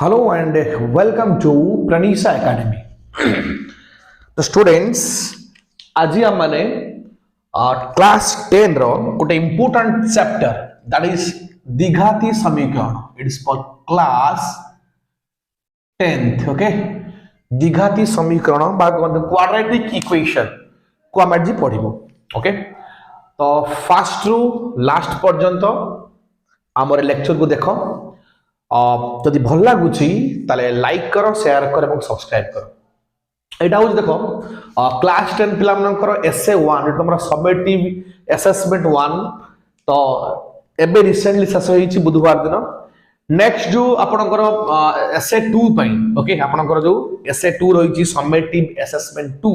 Hello and welcome to Pranisha Academy. The students, आज हम माने class 10 रो गोटे important chapter that is द्विघाती समीकरण. It is for class 10th. Okay, द्विघाती समीकरण बा quadratic equation को हम आज पढ़िबो. Okay, तो फर्स्ट रु लास्ट पर्यंत आमर लेक्चर को देखो. जदि भल लगुच लाइक कर शेयर कर और सब्सक्राइब कर. यहाँ हूँ देख क्लास 10 पिला एसे 1 तुम समेटिव असेसमेंट 1 तो एबे रिसेंटली शेष होइछि बुधवार दिन. नेक्स्ट जो आपनकर एसे 2 पई ओके आपनकर जो एसे 2 रहिछि समेटिव असेसमेंट 2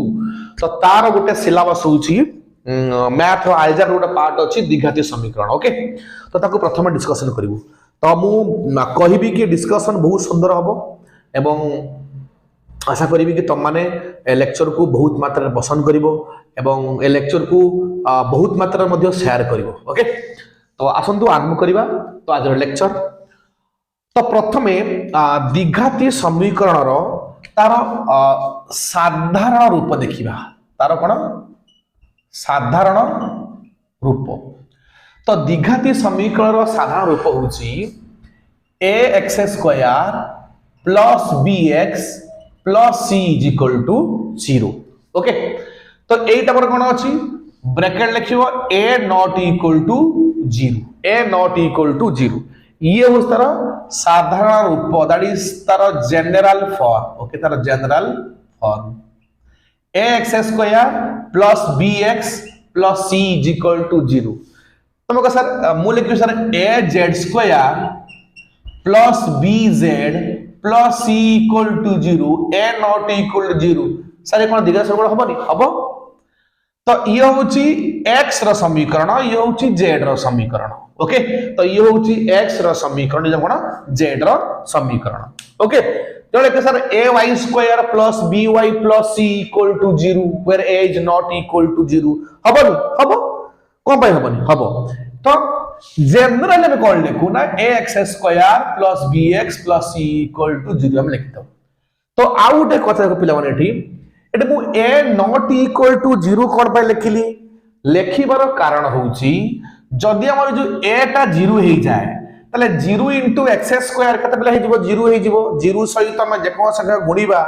तो तार गोटे सिलेबस होछि मैथ और अलजेब्रा गोटे पार्ट अछि द्विघाती समीकरण. ओके तो ताको प्रथम डिस्कशन करिवु. तो मु कहबी कि डिस्कशन बहुत सुंदर हम एवं आशा करी कि तुम माने लेक्चर को बहुत मात्रा पसंद करिवो एवं ए लेक्चर को बहुत मात्रा मध्ये शेयर करिवो. ओके तो आसंतु आरंभ करिवा. तो आज लेक्चर तो प्रथमे द्विघाती समीकरण रो तार साधारण रूप देखिबा. तार कोन साधारण रूप. तो द्विघाती समीकरण साधारण रूप होची ax square plus bx plus c is equal to 0. Okay तो एटा पर कोन अछि ब्रैकेट लिखिबो a not equal to 0. a not equal to 0 ये हो तार साधारण रूप दैट इज तार जनरल फॉर्म. ओके तार general form ax square plus bx plus c is equal to 0. तुमको सर मु लिखियो sir a z square plus b z plus c equal to 0 a not equal to 0 sir कोन द्विघाती समीकरण हबनी हबो. तो ये होची x रो समीकरण ये होची z रो समीकरण. ओके तो ये होची x रो समीकरण जे कोन z रो समीकरण. ओके तो लेके sir ay square plus by plus c equal to 0 where a is not equal to 0 हबनी हबो कौन पाई हबनी हबो. तो जनरल में कौन लिखू ना ax square plus bx plus c equal to 0 हम लिखितो. तो आउ गोटे कथा को पिला माने एठी मु a नॉट इक्वल टू 0 कोन पाई लिखिली लेखिबार कारण होउची जदि हमर जो a टा 0 हे जाय तले 0 into x स्क्वायर कते बेला हे जिवो 0 हे जिवो 0 सहित हम जेको संख्या गुणीबा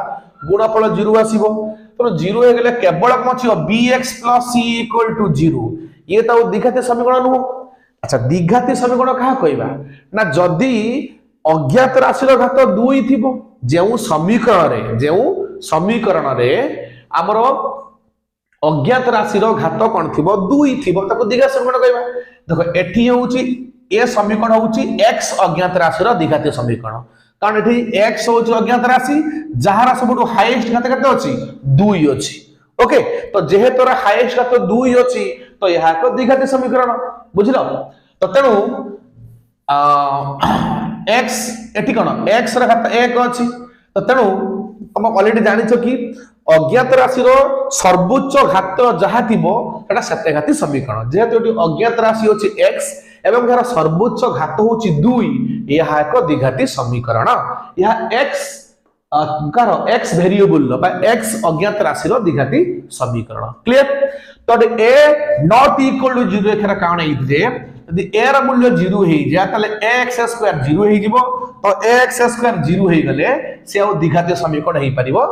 गुणफल 0 आसीबो. तो 0 हे गेले केवल कोन छी bx plus c equal to 0 ये तो द्विघाती समीकरण नु. अच्छा द्विघाती समीकरण कहा कहबा ना जदि अज्ञात राशि रो घात 2 थिबो जेउ समीकरण रे हमर अज्ञात राशि रो घात कोन थिबो 2 थिबो ताको द्विघाती समीकरण कहबा. देखो एठी होउची ए समीकरण होउची x अज्ञात राशि रो द्विघाती समीकरण कारण एठी x होउची अज्ञात राशि जहारा सबटु हाईएस्ट घात कते अछि 2 अछि. ओके तो जेहेतु हाईएस्ट घात 2 अछि तो यह को द्विघाती समीकरण बुझलो. तो तेणु x एठी कोन x रा घात 1 अछि. तो तेणु हम ऑलरेडी जानिछो कि अज्ञात राशि रो सर्वोच्च घात जहा थिबो एटा सत्यघाती समीकरण. जेहेतु एठी अज्ञात राशि अछि x एवं यार सर्वोच्च घात होछि 2 यह एक द्विघाती समीकरण. यह x कार x वेरिएबल बा x अज्ञात राशि रो द्विघाती समीकरण. क्लियर. तो a नॉट इक्वल टू 0 एखरा कारण इथे यदि a रा मूल्य 0 हे जा तले ax स्क्वायर 0 हे जिवो. तो ax स्क्वायर 0 हे गले से आ द्विघाती समीकरण हे परिबो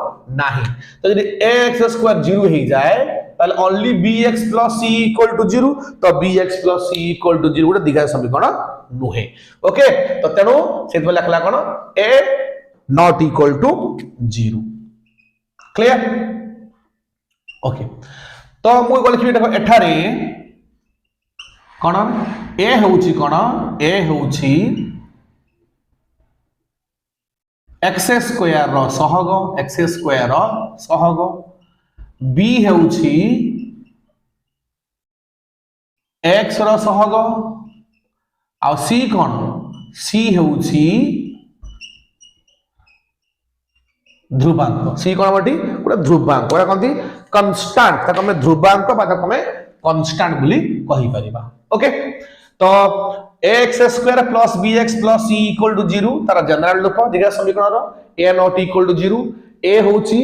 नाही. तो यदि ax स्क्वायर 0 हे जाए तले only bx plus c equal to 0 तो bx plus c equal to 0 गोटे द्विघाती समीकरण नुहे. ओके तो तेनो सेत में लिखला कोन a not equal to 0. Clear. Okay तो मु को लिखि देखो एठारे कोन a होउची कोन a होउची x स्क्वायर रो सहग x स्क्वायर रो सहग b होउची x रो सहग आ c कोन c होउची ध्रुवांक. c कोन बाटी पूरा ध्रुवांक ओरा कोनती कांस्टेंट ताको हम ध्रुवांक बा ताको हम कांस्टेंट बोली कहि परिबा. ओके तो ax square plus bx plus c equal to 0 तार जनरल रूप द्विघात समीकरण रो a not equal to 0 a होची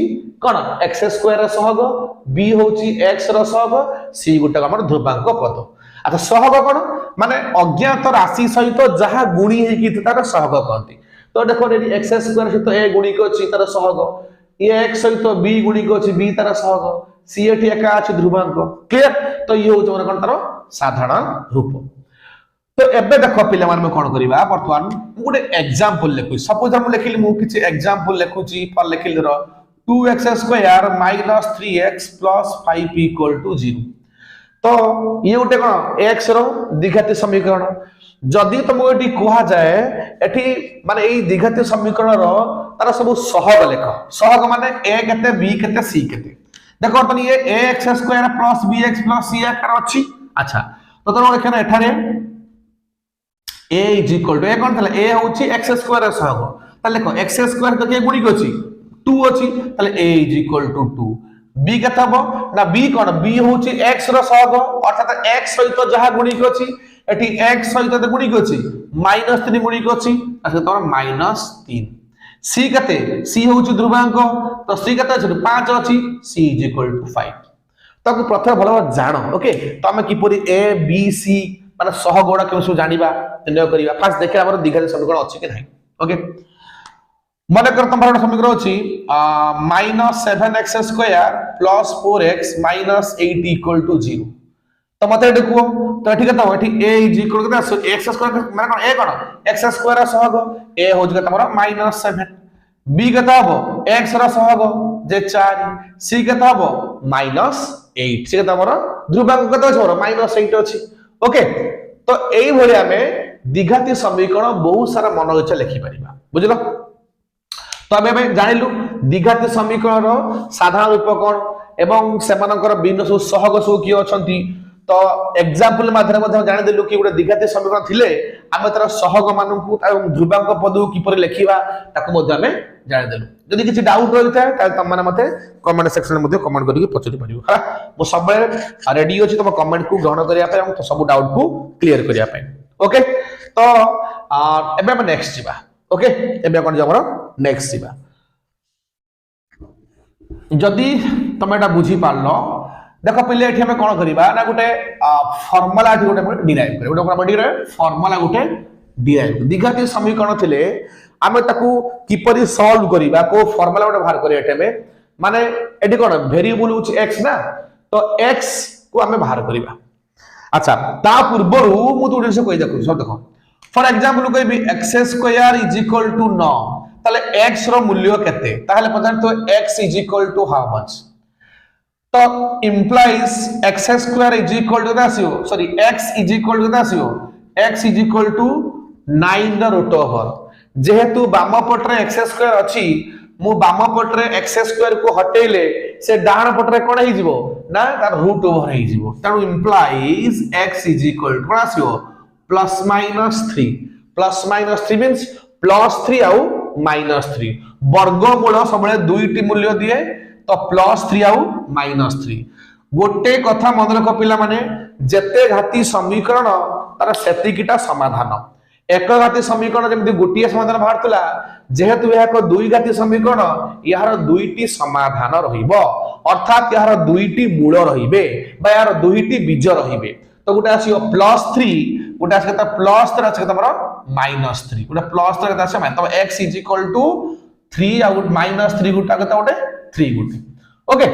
कोन x स्क्वायर रो सहग b होची x रो सहग c गुटा हमर ध्रुवांक पद अच्छा सहग कोन माने अज्ञात राशि सहित जहा गुणी हे कि तार सहग कहती तो देखो रे x स्क्वायर सहित a गुणिक अछि तार सहग x सहित b गुणिक अछि b तार सहग c एठी एका अछि ध्रुवांक क्लियर तो ये होतो कोन तार साधारण रूप तो एबे देखो पिले मान में कोन करिबा वर्तमान गोटे एग्जांपल लेखु सपोज हम लेखिली मु किछि एग्जांपल लेखुची पर लेखिली रो 2x square minus 3x plus 5 equal to 0 तो ये गोटे कोन x रो द्विघाती समीकरण जदि तुम एठी कुहा जाए एठी माने एई द्विघाती समीकरण रो तार सब सहग लेख सहग माने a केते b केते c केते देखो तनी ये ax square plus bx plus c आकार अछि अच्छा तो तनो एखन एठारे a is equal to a कोन थले a होची x स्क्वायर सहग ताले देखो x स्क्वायर तो के गुणी को अछि 2 अछि ताले a is equal to 2 b केता हो ना b कोन b होची x रो सहग अर्थात x सहित जहा गुणी को अछि एठी x सहित तो गुणी को अछि -3 गुणी को अछि अच्छा तोर -3 c केते c होची ध्रुवांक तो c केता अछि 5 अछि c is equal to 5 तक प्रथम भलो जानो ओके तो हम किपरि a b c माने सहगुण केउ सब जानिबा निर्णय करिबा फास्ट देखिला हमर द्विघाती समीकरण अछि कि नाही ओके माने कर तमर समीकरण अछि -7x square plus 4x -8 equal to 0 तो मते देखो तो ठीक है तो एठी a is equal to x square माने कोन a कोन x स्क्वायर सहग a हो जका तमर -7 b केता हबो x रा सहग जे 4 c केता हबो -8 से केता हमर ध्रुवांक केता अछि हमर -8 अछि ओके तो एई भलिया में द्विघाती समीकरण बहुत सारा मन इच्छा लिखि परिबा बुझलो तो आबे हम जानिलु द्विघाती समीकरण रो साधारण रूप कोन एवं सेमानकर भिन्न सब सहग सब कि अछंती तो एग्जांपल माध्यम मध्ये जानि देलु कि गुटे द्विघाती समीकरण थिले आमे तर सहग मानकु एवं ध्रुवांक पद कि पर लिखिबा ताको मध्ये हमें जानि देलु जदि किछि डाउट रहिता त तम माने मते कमेंट सेक्शन मध्ये कमेंट करिके पछरि परिबो हा मो सब रेडी अछि तम कमेंट को ग्रहण करिया पे हम सब डाउट को क्लियर करिया पे ओके तो एबे हम नेक्स्ट जिबा ओके एबे कोन जे हमर नेक्स्ट जिबा जदि तमे एटा बुझी पारलो देखो पहिले एठी हमें कोन करिबा ना गुटे फार्मूला एठी गुटे डिराइव करे गुटे कोन डिराइव फार्मूला गुटे डिराइव द्विघाती समीकरण थिले आमे ताकू किपरि सॉल्व करिबा को फार्मूला गुटे बाहर करिया एठी में माने एठी कोन वेरिएबल उच x ना तो x को आमे बाहर करिबा अच्छा ता पूर्वरु मु तो उद्देश्य कहि देखो सब देखो फॉर एग्जांपल कहबी x square is equal to 9 ताले x रो मूल्य केते ताले पदार्थ तो x is equal to how much तो implies x square is equal to दासियो sorry x is equal to दासियो x is equal to 9 the root over जेहेतु बाम पटरे x स्क्वायर अछि मु बाम पटरे x स्क्वायर को हटेले से डाहण पटरे कोन हे जिवो ना तार रूट ओवर हे जिवो तानु implies x is equal to दासियो +-3 means +3 आउ -3 वर्गमूल सबले दुईटी मूल्य दिए तो +3 आउ -3 गोटे कथा मन रख पिला माने जेते घाती समीकरण तार सेतिकिटा समाधान एक घाती समीकरण जेमि गोटिए समाधान बाहरतला जेहेतु यह एक दुई घाती समीकरण यार दुईटी समाधान रहिबो अर्थात यार दुईटी मूल रहिबे बा यार दुईटी बीज रहिबे तो गोटे आसीयो +3 गोटे आसी +3 आसी तमरो -3 गोटे +3 आसी तो x इज इक्वल टू 3 आउ -3 गोटा कता गोटे 3 गोटे ओके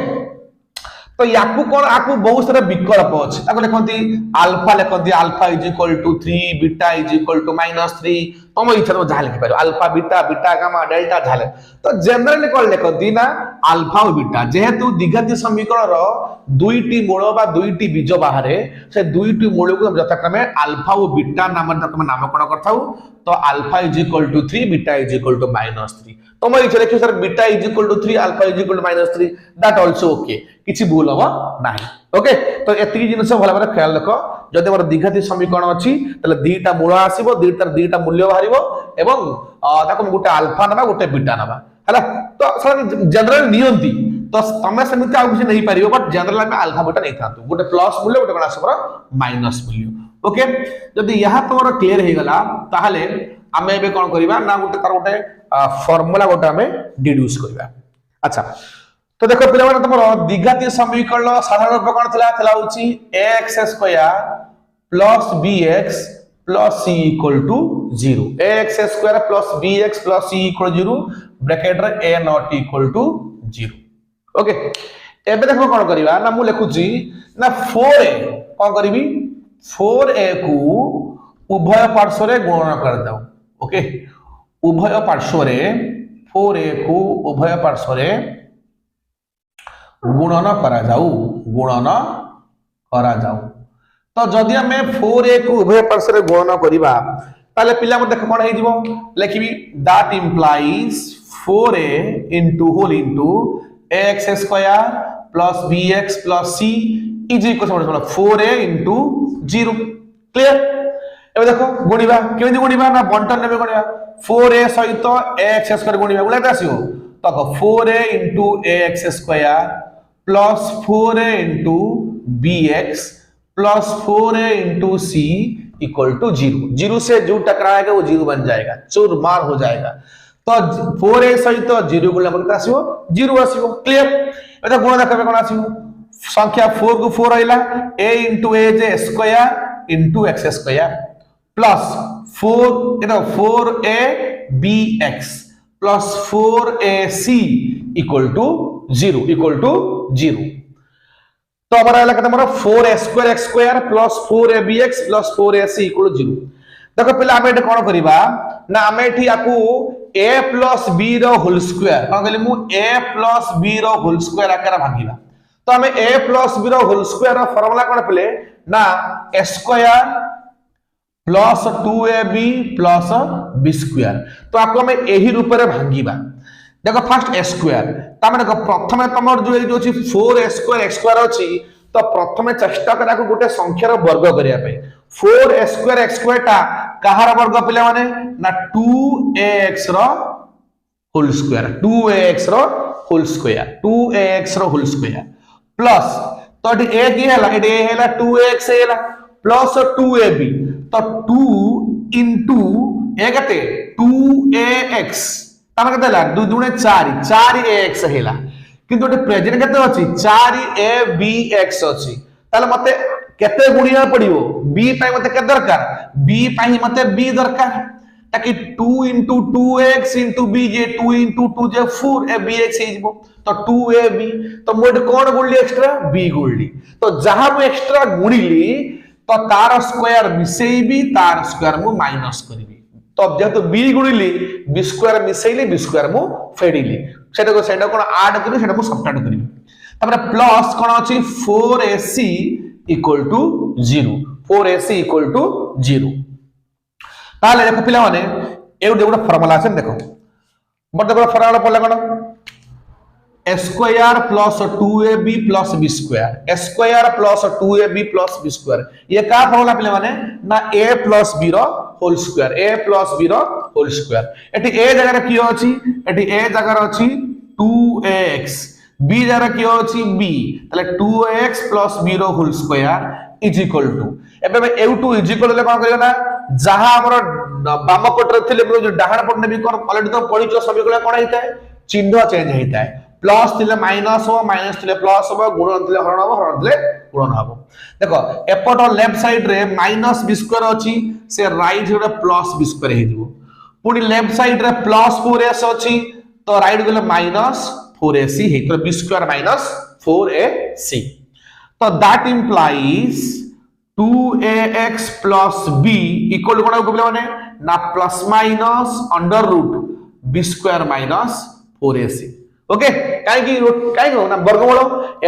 तो याकू कोन आकू बहुत सारा विकल्प अछि ताको देखंती अल्फा लेखंती alpha is equal to 3 beta is equal to -3 तम इच्छा तो जा लिखि पारो alpha beta beta gamma delta झाले तो जनरली कोन लेखंती ना अल्फा और बीटा जेहेतु द्विघाती समीकरण रो दुईटी मूल बा दुईटी बीज बाहरे से दुईटी मूल को यथाक्रमे अल्फा और बीटा नाम नामकरण करथाउ तो alpha is equal to 3 beta is equal to -3 तम इच्छा लिखि सर beta is equal to 3 alpha is equal to -3 that also okay किछि भूल हो नाही ओके तो एति जिनस भला माने ख्याल रखो जदि हमर द्विघाती समीकरण अछि तले दुईटा मूल आसीबो दुईटा मूल्य बाहरिबो एवं ताको गुटे अल्फा नबा गुटे बीटा नबा हला तो सर जनरल नियंती तो तमे समिति आ किछि नहीं पारिबो बट जनरल में अल्फा बीटा नहीं थातु गुटे प्लस मूल्य गुटे कोन आसीबो माइनस मूल्य ओके जदि यह तुम क्लियर हो गला ताहले आमे एबे कोन करबा ना गोटे तार गोटे फार्मूला गोटे आमे डिड्यूस करबा अच्छा तो देखो पिला माने तुमरो द्विघातीय समीकरण साधारण रूप कोन थिला होची ax² plus bx plus c equal to 0 ax² plus bx plus c equal to 0 bracket रे a not equal to 0 okay एबे देखो कोन करबा ना मु लिखुची ना 4a कोन करबी 4a को उभय पार्श्व रे गुणन कर दाओ ओके उभय पार्श्व रे 4a को उभय पार्श्व रे गुणन करा जाऊ तो जदि हमें 4a को उभय पार्श्व रे गुणन करिबा ताले पिला म देख कोन हे जिवो लिखबी that implies 4a into whole into ax² plus bx plus c is equal to 4a into 0 clear एबे देखो गुणिबा केमिति गुणिबा ना बंटन नेबे गुणिबा 4a सहित ax² गुणिबा उला आसीबो तो 4a into ax² plus 4a into bx plus 4a into c equal to 0 0 से जो टकराएगा वो 0 बन जाएगा चूरमार हो जाएगा तो 4a सहित 0 गुणा करते आसीबो 0 आसीबो क्लियर एटा गुण देखबे कोन आसीबो संख्या 4 को 4 आइला a into a J square into x² plus 4 Etah 4a bx plus 4ac equal to 0 तो हमारा आइला कत हमरा 4a² x² plus 4abx plus 4ac equal to 0 देखो पहले हमें एटा कोन करिबा ना हमें एठी आकू a plus b रो होल स्क्वायर कोन कहली मु a plus b रो होल स्क्वायर आकर भागिबा तो हमें a plus b रो होल स्क्वायर रो फार्मूला कोन पले ना a² plus 2ab plus b² तो आको हमें एही रूप रे भागिबा देखो फर्स्ट a² ता माने प्रथमे तमर जो अछि 4a² x² अछि तो प्रथमे चेष्टा करा को गोटे संख्यार वर्ग करिया पे 4a² x² ता कहार वर्ग पिले माने ना 2ax रो होल स्क्वायर 2ax रो होल स्क्वायर प्लस तो एटी a की हैला एटी a हैला 2ax हैला प्लस 2ab तो 2 into a कते 2ax तामा कते ला 2 दुने 4ax हैला किंतु एटी प्रेजेंट कते अछि 4abx अछि ताले मते केते गुणिया पड़िबो b पाई मते के दरकार b पाई मते b दरकार ताकि 2 into 2x into b जे 2 into 2 जे 4abx हिजबो तो 2ab तो मोड कोन गुणली एक्स्ट्रा b गुणली तो जहां मु एक्स्ट्रा गुणिली तो तार स्क्वायर मिसेइबी तार स्क्वायर मु माइनस करबी तो जेतु b गुणिली b स्क्वायर मिसेइली b स्क्वायर मु फेडिली सेटा कोन ऐड करी सेटा मु सबट्रैक्ट करबी तबरे प्लस कोन अछि 4ac equal to 0 4ac equal to 0 ताले देखो पिला माने एउ फार्मूला আছে देखो बड देखो फार्मूला पड़ला कोन a square plus 2ab plus b square a square plus 2ab plus b square ये का फार्मूला पिला माने ना a plus b रो whole square a plus b रो होल स्क्वायर एटी a जगह रे कियो अछि एटी a जगह रे अछि 2ax b जगह रे कियो अछि b तले 2ax plus b रो whole square is equal to एबे में a2 इज इक्वल ले कोन करियो ना जहां हमर बाम पट रे थिले जो डाहाण पट ने भी कोन ऑलरेडी तो पढिचो समीकरण कोन हिताय चिन्ह चेंज हिताय प्लस थिले माइनस हो माइनस थिले प्लस हो गुणन थिले हरण हो हरण थिले गुणन हो देखो एपट लेफ्ट साइड रे माइनस b स्क्वायर अछि से राइट रे प्लस b स्क्वायर हे जिवो पुनी लेफ्ट साइड रे प्लस 4s अछि तो राइट गेले माइनस 4ac हे तो b स्क्वायर माइनस 4ac तो that implies 2ax plus b equal to कोन को माने ना plus minus under root b square minus 4ac okay काई ना वर्गमूल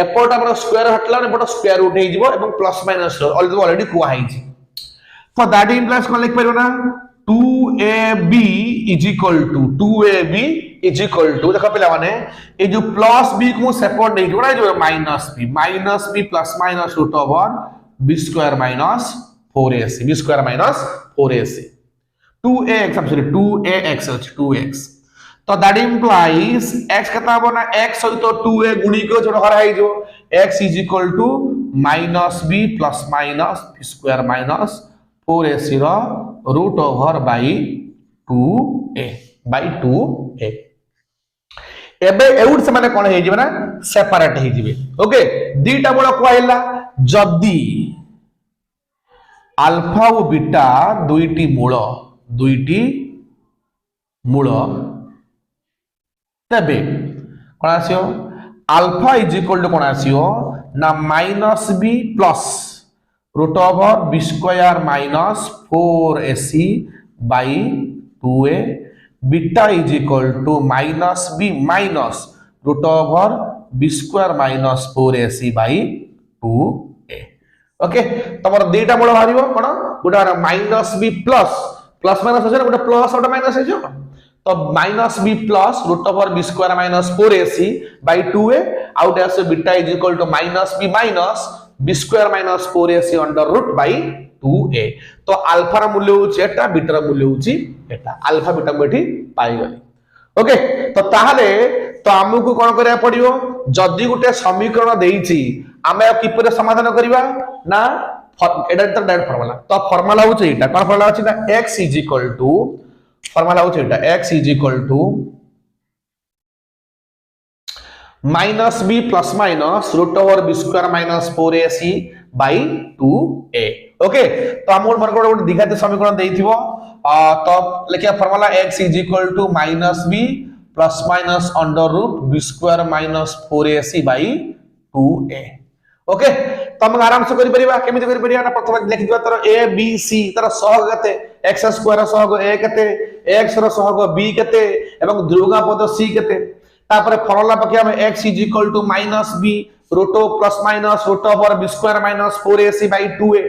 एपट हमर स्क्वायर हटला ने बट स्क्वायर रूट हे जिवो एवं प्लस माइनस ऑलरेडी कुआ है जी फॉर दैट इंप्लाइज कोन लिख परियो ना 2ab is equal to देखो पिला माने ए जो प्लस b को सेपरेट नहीं जोड़ा जो minus b plus minus root over b square minus 4ac b square minus 4ac 2ax I'm sorry 2ax 2x तो दैट इंप्लाइज x कता बना x सहित 2a गुणी को जोड़ हराई जो x is equal to minus B plus minus B square minus 4ac root over by 2a by 2a एबे एउड से माने कोन हे जिवे ना सेपरेट हे जिवे ओके दीटा बळ कहला जदी अल्फा और बीटा दुईटी मूल तबे कोन आसियो अल्फा इज इक्वल टू कोन आसियो ना minus B plus root over B square minus 4ac by 2a beta is equal to minus B minus root over B square minus 4ac by 2a okay तमर दीटा मूल बाहरिबो कोन गोटा minus B plus plus minus होछ गोटा plus और minus हे जो तो minus B plus root over B square minus 4ac by 2a out आसे beta is equal to minus B square minus 4ac under root by 2a तो alpha रा मूल्य होची एटा बीटा रा मूल्य होची एटा अल्फा बीटा बेठी पाई गली ओके तो ताहाले तो हमकु कोन करिया पड़ियो जदी गुटे समीकरण देइची आमे किपरे समाधान करिवा ना एटा तो डायरेक्ट फार्मूला तो फार्मूला होची एटा कोन फार्मूला होची ना x is equal to formula होची एटा x is equal to minus B plus minus root over B square minus 4ac by 2a okay तो हमर मन को दिखाते समीकरण देइथिबो तो लेकिन formula x is equal to minus B plus minus under root B square minus 4ac by 2a okay तो हम आराम से करि परिबा केमिति करि परिबा ना प्रथम लिखि दिबा तर a b c तर सहग कते x स्क्वायर सहग a कते x रो सहग b कते एवं ध्रुवगा पद c कते तापर फॉर्मूला पके हम x is equal to minus b root plus minus root over b square minus 4ac by 2a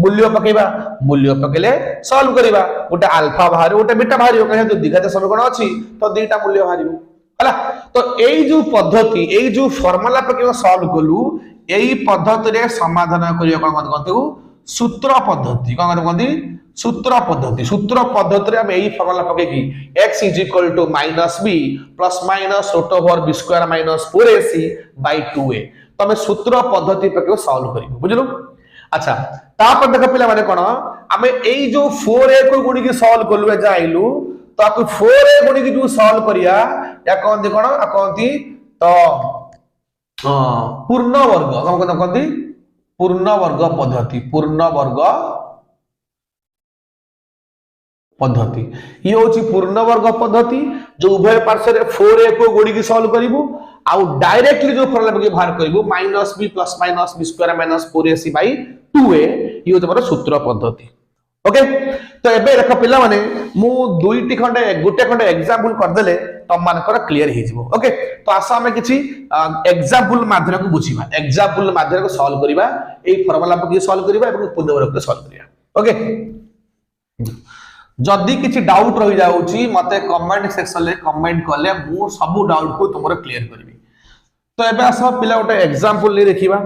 मूल्य पकेबा मूल्य पकेले सॉल्व करिबा गोटे अल्फा बाहर गोटे बीटा बाहर कहे तो दिघाते समीकरण अछि तो दुईटा मूल्य बाहरिबो हला तो एई जो पद्धति एई जो फार्मूला पके सॉल्व कलु एई पद्धति रे समाधान करिया कोन कहते सूत्र पद्धति कोन कहते सूत्र पद्धति रे हम एई फार्मूला पके की x is equal to minus b plus minus root over b square minus 4ac by 2a तो हम सूत्र पद्धति पके सॉल्व करिबो बुझलो अच्छा तापर देख पिला माने कोन हमें एई जो 4a को गुणी की सॉल्व करलु जाइलु तो आपको 4a गुणी की जो सॉल्व करिया या कोन कोन कोनती तो पूर्ण वर्ग हम कोनती पूर्ण वर्ग पद्धति ये होची पूर्ण वर्ग पद्धति जो उभय पार्श्व रे 4a को गुणी की सॉल्व करिवु आउ डायरेक्टली जो फॉर्मूला के बाहर करिवु minus b plus minus b square minus 4ac by 2a ये होत हमर सूत्र पद्धति ओके तो एबे देखो पिला माने मु दुईटी खंडे गुटे खंडे एग्जांपल कर देले तम मानकर क्लियर हे जिवो ओके तो आसा हमें किछि एग्जांपल माध्यम को बुझिबा एग्जांपल माध्यम को सॉल्व करिबा एई फार्मूला पर सॉल्व करिबा एवं पूर्ण वर्ग को सॉल्व करिबा ओके जदी किछि डाउट रहि जाउची मते कमेंट सेक्शन ले कमेंट करले मु सब डाउट को तुमरो क्लियर करबी तो एबे आसा पिला गोटे एग्जांपल ले देखिबा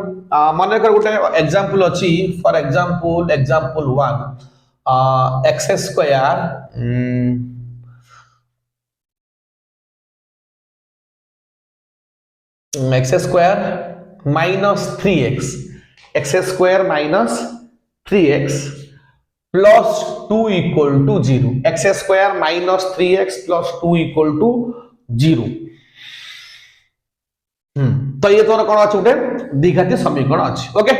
माने कर गोटे एग्जांपल अछि for example 1 x square x square minus 3x x square minus 3x plus 2 equal to 0 x square minus 3x plus 2 equal to 0 तो ये तोर कोन अछि उठे दिघाती समीकरण अछि ओके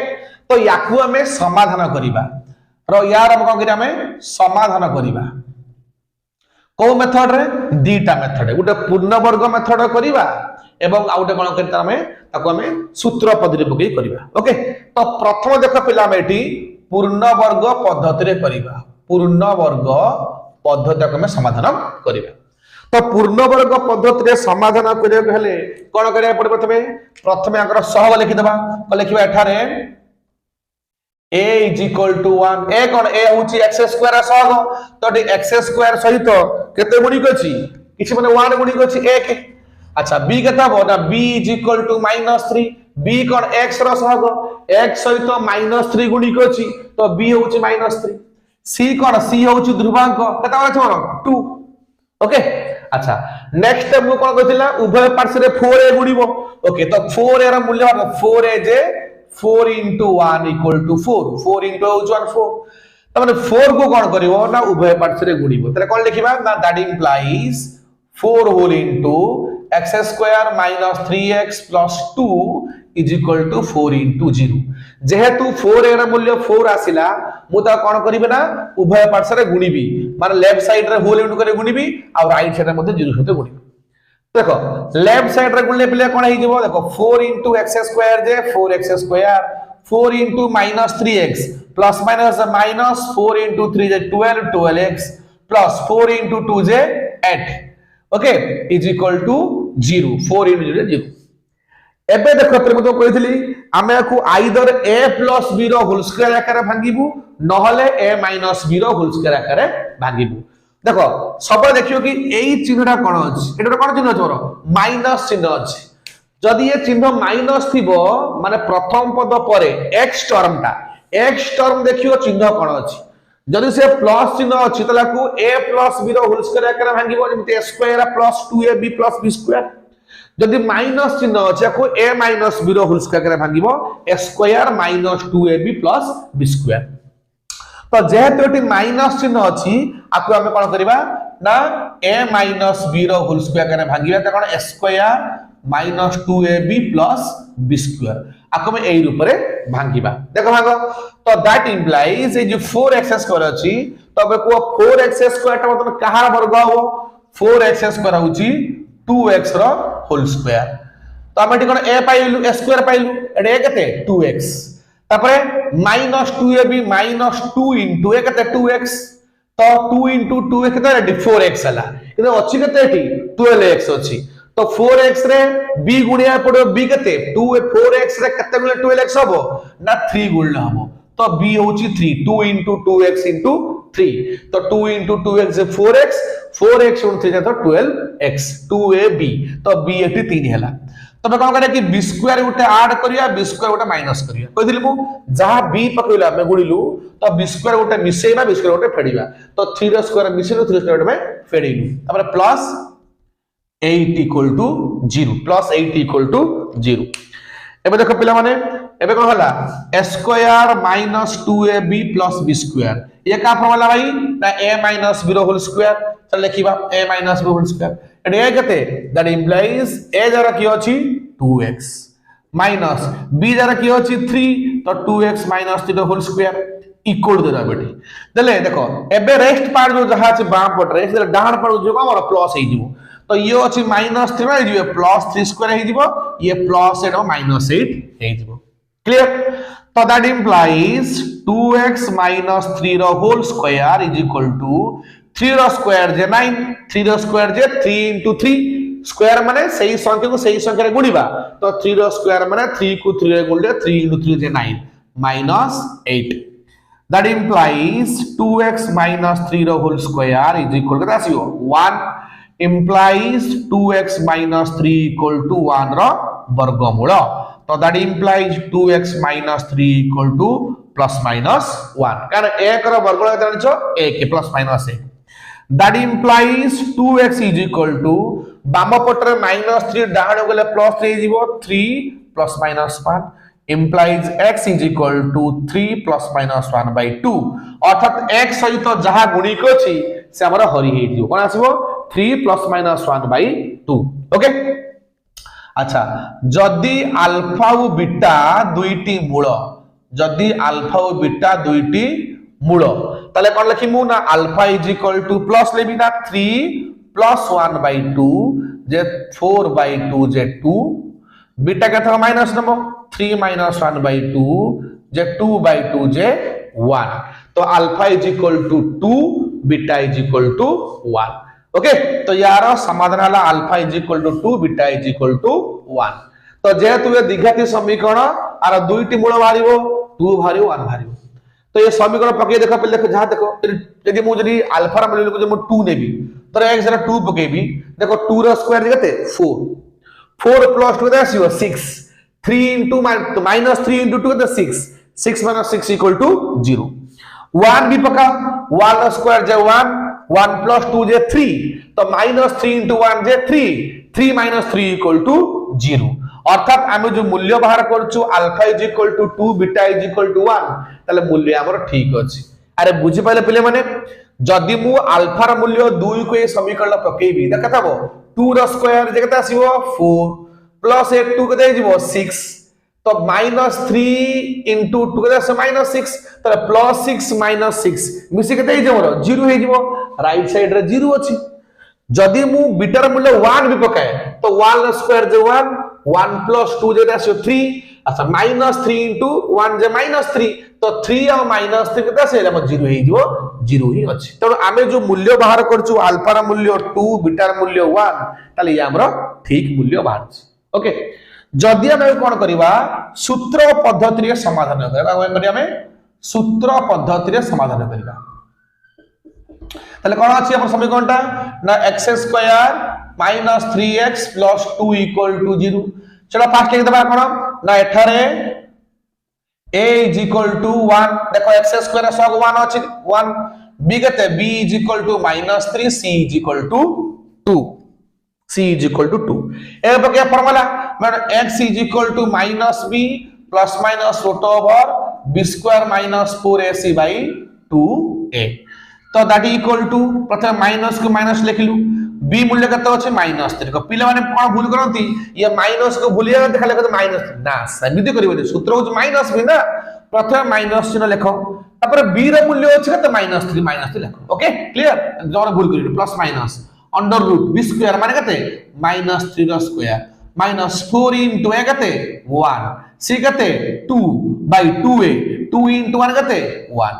तो याकू हमें समाधान करिबा रो यार हम कोन करिया हमें समाधान करिबा को मेथड रे दीटा मेथड उटे पूर्ण वर्ग मेथड करिबा एवं आउटे कोन करता हमें ताको हमें सूत्र पद्धति पकई करिबा ओके तो प्रथम देखो पिला हम एठी पूर्ण वर्ग पद्धति रे करिबा पूर्ण वर्ग पद्धति को हमें समाधान करिबा तो पूर्ण वर्ग पद्धति रे समाधान करिया हेले कोन करिया पड़े प्रथमे आकर सहग लिखि देबा को लिखिबा एठारे a is equal to 1 a cone a होची x स्क्वायर सहग तो x स्क्वायर सहित केते गुणी अछि किछि माने 1 गुणी अछि a के अच्छा b केता हो ना b is equal to -3 b cone x रो सहग x सहित -3 गुणी अछि तो b होची -3 c कोन c होची ध्रुवांक केता अछि मोर 2 ओके अच्छा नेक्स्ट मु कोन कहथिला उभय पार्श्व रे 4a गुणिबो ओके तो 4a रा मूल्य 4a J 4 into 1 equal to 4 4 into 1 4 तमाने 4 को कौन करिवो ना उभय पार्श्व रे गुणिबो तले कौन लिखिबा ना that implies 4 whole into x square minus 3x plus 2 is equal to 4 into 0 जेहेतु 4 एर मूल्य 4 आसिला मु ता कोन करिबे ना उभय पार्श्व रे गुणिबी माने लेफ्ट साइड रे होल इनटू करे गुणिबी और राइट साइड रे मध्ये 0 सहित गुणिबी देखो लेफ्ट साइड रे गुणले पिले कोन हे जिवो देखो 4 into x square J 4x square 4 into minus 3x plus minus the minus 4 into 3 is 12 12x plus 4 into 2 is 8 okay is equal to 0 4 into 0 0 एबे देखो प्रेम तो कहितली आमे को आइदर a plus b रो होल स्क्वायर आकार भांगीबू नहले a minus b रो होल स्क्वायर आकार भांगीबू देखो सब देखियो कि एई चिन्हटा कोन अछि एटा कोन चिन्ह अछि मोर माइनस चिन्ह अछि जदि ये चिन्ह माइनस थिबो माने प्रथम पद परे x टर्म देखियो चिन्ह कोन अछि जदि से प्लस चिन्ह अछि तला को a plus b रो होल स्क्वायर आकार भांगीबो जेमति a square plus 2ab plus b square जदि माइनस चिन्ह अछि को a minus b रो होल स्क्वायर आकार भांगीबो a square minus 2ab plus b square तो जेहेतु एटी माइनस चिन्ह अछि आको हम कोन करबा ना a minus b रो होल स्क्वायर आकार भांगीबा त कोन a square minus 2ab plus b square आको में एई रूप रे भांगीबा देखो भागो तो दैट इंप्लाइज ए जो 4x स्क्वायर अछि तबे को 4x स्क्वायर ता मतलब कहार वर्ग हो 4x स्क्वायर होची 2x रो होल स्क्वायर तो हम एटी कोन a पाइलु a स्क्वायर पाइलु एटे a केते 2x तापरे minus 2ab minus 2 into a केते 2x तो 2 into 2 केते 4x हला इते अछि केते एटी 12x अछि तो 4x रे b गुणिया पड़ो b केते 2 4x रे केते गुणे 12x हबो ना 3 गुणले हबो तो b होची 3 2 into 2x into 3 तो 2 into 2x is 4x 4x गुण 3 तो 12x 2ab तो b एटी 3 हैला तबे कोन करे कि b स्क्वायर उटे ऐड करिया b स्क्वायर उटे माइनस करिया कहि दिलमु जहा b पकइला मे गुणिलु तो b स्क्वायर उटे मिसेइबा b स्क्वायर उटे फेडिबा तो 3 रो स्क्वायर मिसेइलु 3 स्क्वायर उटे में फेडिलु तबरे plus 8 equal to 0 plus 8 equal to 0 एबे देखो पिला माने एबे कोन होला a square minus 2ab plus b square ये का फॉर्मूला भाई ना a minus b रो होल स्क्वायर चल लिखिबा a minus b whole square एटे a केते दैट इंप्लाइज a जरा की अछि 2x minus b जरा की अछि 3 तो 2x minus 3 whole square equal देला बेटी देले देखो एबे रेस्ट पार्ट जो जहा अछि बाम पटरे से डाहण पर जो हमर प्लस हे जिवो तो ये अछि माइनस 3 रे जिवो प्लस 3 स्क्वायर हे जिवो ये प्लस 8 माइनस 8 हे जिवो क्लियर तो दैट इंप्लाइज 2x minus 3 रो whole square is equal to 3 रो स्क्वायर जे 9 3 रो स्क्वायर जे 3 into 3 स्क्वायर माने सही संख्या को सही संख्या रे गुणिबा तो 3 रो स्क्वायर माने 3 को 3 रे गुणले 3 into 3 जे 9 minus 8 that implies 2x minus 3 रो whole square is equal to आसीओ 1 implies 2x minus 3 equal to 1 रो वर्गमूल तो that implies 2x minus 3 equal to plus minus 1 कारण 1 रो वर्गमूल केते जानिछो 1 plus minus 1 that implies 2x is equal to बाम पटरे minus 3 डाहण गले plus 3 जीवो 3 plus minus 1 implies x is equal to 3 plus minus 1 by 2 अर्थात x सहित जहा गुणिक अछि से हमरा हरि हे दियो कोन आसीबो 3 plus minus 1 by 2 ओके अच्छा जदी अल्फा और बीटा दुईटी मूल जदी अल्फा और बीटा दुईटी मूल ताले कोन लिखिमु ना alpha is equal to plus लेबी ना 3 plus 1 by 2 जे 4 by 2 जे 2 बीटा के था माइनस नंबर 3 minus 1 by 2 जे 2 by 2 जे 1 तो alpha is equal to 2 beta is equal to 1 okay तो यार समाधान हला alpha is equal to 2 beta is equal to 1 तो जेहेतु ये द्विघाती समीकरण आर दुईटी मूल बाहरिबो 2 बाहरिबो 1 बाहरिबो तो ये समीकरण पके देखो पहले देखो जहां देखो यदि मु जदी अल्फा रा मूल्य को जे मु 2 नेबी तो एक जरा 2 पकेबी देखो 2 रा स्क्वायर केते 4 4 plus 2 that's your 6 3 into minus 3 into 2 the 6 6 minus 6 equal to 0 1 भी पका 1 स्क्वायर जे 1 1 plus 2 जे 3 तो minus 3 into 1 J 3 3 minus 3 equal to 0 अर्थात आम जो मूल्य बाहर करछु alpha is equal to 2 beta is equal to 1 ताले मूल्य हमर ठीक अछि। अरे बुझि पाले पिले माने जदि मु अल्फा र मूल्य 2 को ए समीकरण पकेबी त कथाबो 2 र स्क्वायर जे कता आसीबो 4 प्लस 8 2 कते जिवो 6 तो -3 into 2 कते -6 त प्लस 6 -6 मिसी कते जिवो 0 हे जिवो राइट साइड रे 0 अछि। जदि मु बीटा र मूल्य 1 भी पकाए तो 1 र स्क्वायर जे 1 प्लस 2 जे आसीबो 3 अच्छा -3 into 1 जे -3 तो 3 और -3 कते आसे हम 0 हे जिवो 0 ही अछि। त आमे जो मूल्य बाहर करछु अल्फा र मूल्य 2 बीटा र मूल्य 1 ताले ये हमरो ठीक मूल्य बाहर छी। ओके जदि हम कोन करिवा सूत्र पद्धति रे समाधान करिवा हमें सूत्र पद्धति रे समाधान करिवा ताले कोन अछि हमर समीकरणटा ना x स्क्वायर -3x + 2 = 0 चलो फास्ट लिख देबा कोन ना एठारे a = 1 देखो x स्क्वायर सब 1 अछि 1 b कते b = -3 c = 2 c = 2 ए बके फार्मूला माने x = -b ± root over b square - 4ac/2a तो दैट इक्वल टू प्रथम माइनस को माइनस लिखलु b मूल्य कत अछि -3 को पिले माने कोन भूल करंती ये माइनस को भूलिया देखा लेखा माइनस ना समिति करबे सूत्र हो माइनस भी ना प्रथम माइनस चिन्ह लेखो तापर b रो मूल्य अछि कत -3 लेखो ओके क्लियर जोर भूल करियो plus minus under root b square माने कते -3 रो स्क्वायर -4 into a कते 1 c कते 2/2a 2 into 1 कते 1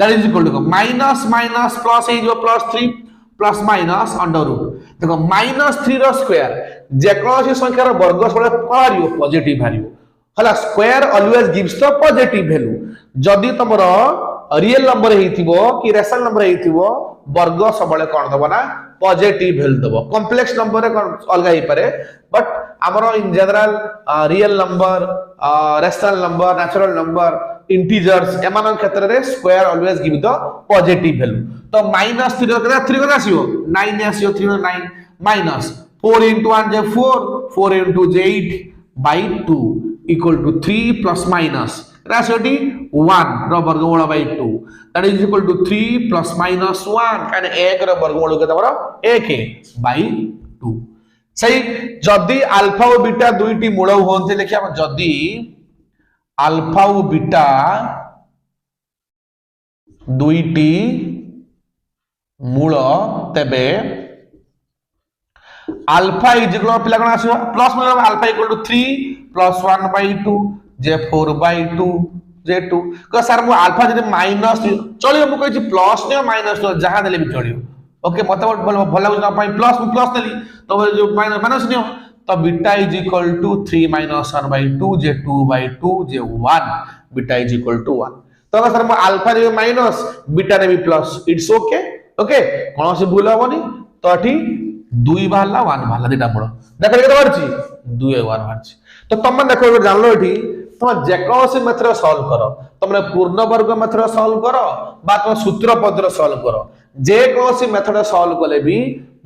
that is equal to minus minus plus है जो +3 plus minus under root देखो -3 रो स्क्वायर जेकोसी संख्या रो वर्ग सबले पारियो पॉजिटिव भारियो हला square always gives the positive value जदी तमरो रियल नंबर हेतिबो कि रेशनल नंबर हेतिबो वर्ग सबले कोन दबो ना पॉजिटिव वैल्यू दबो कॉम्प्लेक्स नंबर अलगा ही पारे बट हमरो in general real number rational number natural number integers एमान क्षेत्र रे square always give the positive value तो -3 करा 3 करा आसीओ 9 आसीओ 3 9 minus 4 into 1 J 4 into 8/2 equal to 3 plus minus राशियोटी 1 रो वर्गमूल by 2 that is equal to 3 plus minus 1 kind 1 रो वर्गमूल के तमरो 1 by 2 सही जदी अल्फा और बीटा दुईटी मूल होनते देखिया जदी अल्फा और बीटा दुईटी मूल तेबे अल्फा इज इक्वल पिला कोन आसीबो प्लस मतलब अल्फा इक्वल टू 3 प्लस 1/2 जे 4/2 जे 2 को सर मु अल्फा जे माइनस चलियो मु कहै छी प्लस ने माइनस जहां देले भी चलियो ओके मत भल लागु ना पाई प्लस देली तो जो माइनस नियो तो बीटा इज इक्वल टू 3 - 1/2 जे 2/2 जे 1 बीटा इज इक्वल टू 1 तो सर मु अल्फा रे माइनस बीटा रे भी प्लस इट्स ओके ओके कोन से भूल होबनी तो अठी 2 बाहरला 1 बाहरला दिटा मूल देखो केते बारछि 2 1 बारछि तो तुम देखो जानलो एठी तुम जेकोसी मेथड सॉल्व करो तुमने पूर्ण वर्ग मेथड सॉल्व करो बा तुम सूत्र पद्धति सॉल्व करो जेकोसी मेथड सॉल्व कले भी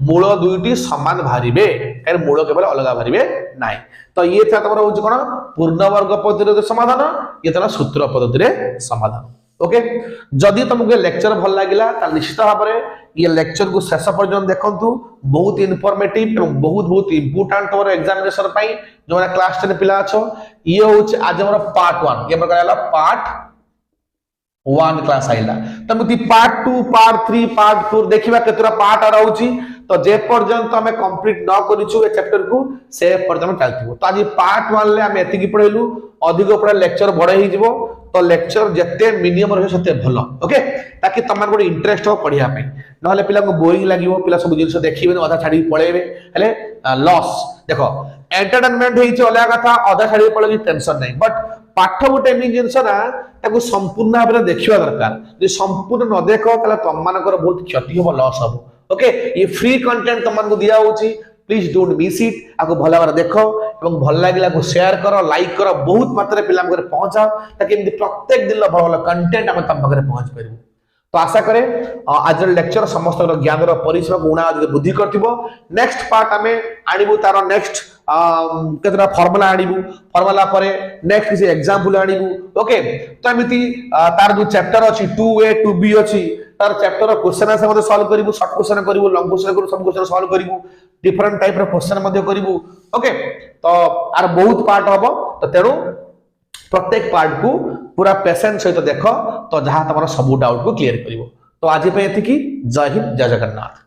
मूल दुईटी समान भारिबे कारण मूल केवल अलग भारिबे नाही तो ये था तमरो होची कोन पूर्ण वर्ग पद्धति रे समाधान ये था सूत्र पद्धति रे समाधान ओके जदि तुमके लेक्चर भल लागिला त निश्चित भाबरे ये लेक्चर को शेष पर्यंत देखंतु बहुत इन्फॉर्मेटिव एवं बहुत इंपोर्टेंट तमरो एग्जामिनेशन पई जो क्लास 10 पिला अछो ये होची आज हमर पार्ट 1 ये प्रकार हला पार्ट 1 क्लास आइला तमति पार्ट 2 पार्ट 3 पार्ट 4 देखिबा केतरा पार्ट आ रहउची तो जे पर्यंत हमें कंप्लीट न करिछु ए चैप्टर को से पर्यंत चलथिबो तो आज पार्ट 1 ले हम एति की पढेलु अधिक पढा लेक्चर बडे ही जिवो तो लेक्चर जते मिनिमम रहे सते भलो ओके ताकि तमन को इंटरेस्ट हो पढिया पे नहले पिला को बोरिंग लागिवो पिला सब जिंस देखिबे आधा छाडी पळेबे हेले लॉस देखो एंटरटेनमेंट हेछि ओला कथा आधा छाडी पळे टेंशन नाही बट पाठ गोटे एमि जिंस ना ताको संपूर्ण भाबरे देखिबा दरकार जे संपूर्ण न देखो तले तमनकर बहुत क्षति हो लॉस हो ओके ये फ्री कंटेंट तमन को दिया होछि प्लीज डोंट मिस इट आको भला बार देखो एवं भल लागिला को शेयर करो लाइक करो बहुत मात्रा पिला मगर पहुंचाओ ताकि प्रत्येक दिन भल कंटेंट हम तम पाखरे पहुंच परिबो तो आशा करे आज लेक्चर समस्त ज्ञान परिसर को उणा बुद्धि करथिबो। नेक्स्ट पार्ट आमे आनिबु तार नेक्स्ट केतरा फार्मूला आनिबु, फार्मूला परे नेक्स्ट किसी एग्जांपल आनिबु। ओके, तो एमिति तार जो चैप्टर अछि 2A 2B अछि, तार चैप्टर क्वेश्चन आंसर मध्ये सॉल्व करिवु, शॉर्ट क्वेश्चन करिवु, लॉन्ग क्वेश्चन करिवु, सब क्वेश्चन सॉल्व करिवु, डिफरेंट टाइप रो क्वेश्चन मध्ये करिवु। ओके, तो आर बहुत पार्ट हबो, तो तेनु प्रत्येक पार्ट को पूरा पेशेंस सहित देख, तो जहां तमरा सब डाउट को क्लियर करिवो। तो आज पे एतिकी। जय हिंद, जय जगन्नाथ।